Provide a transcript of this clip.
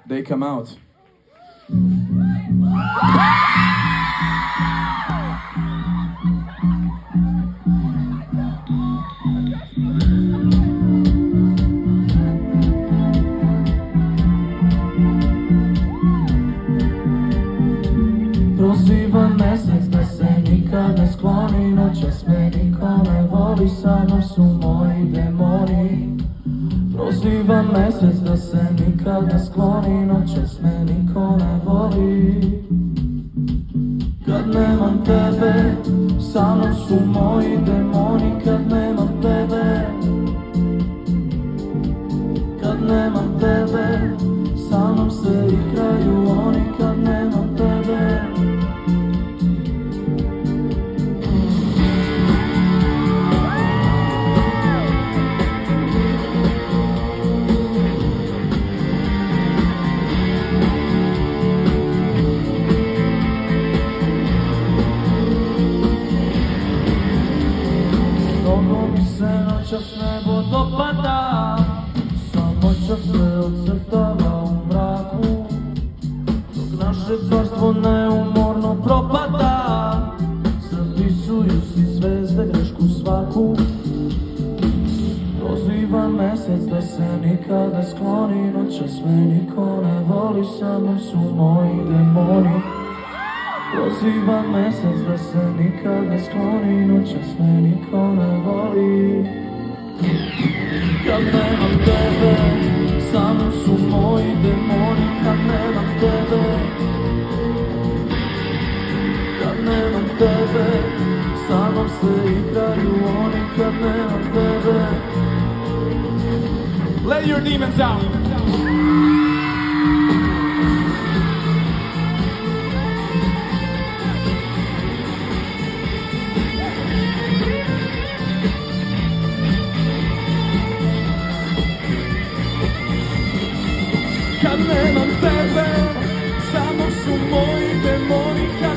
they come out. Proziva mesec da se nikad ne skloni, noćas me niko ne voli, sa mnom su moji demoni. Proziva mesec da se nikad ne skloni, noćas me niko ne voli. Kad nemam tebe, sa mnom su moji demoni. Kad nemam tebe, kad nemam tebe, sa mnom se igraju oni. Kad nemam tebe, mnogo mi se noćas nebo dopada, samo čas se ocrtava u mraku, dok naše carstvo neumorno propada. Zapisuju si zvezde grešku svaku. Proziva mesec da se nikad ne skloni, noćas me niko ne voli, sa mnom su moji demoni. Proziva mesec da se nikad ne skloni, noćas me niko ne voli. Kad nemam tebe, sa mnom su moji demoni. Kad nemam tebe, kad nemam tebe, sa mnom se igraju oni. Kad nemam tebe, Let your demons out. kad nemam tebe, samo su moji demoni. Kad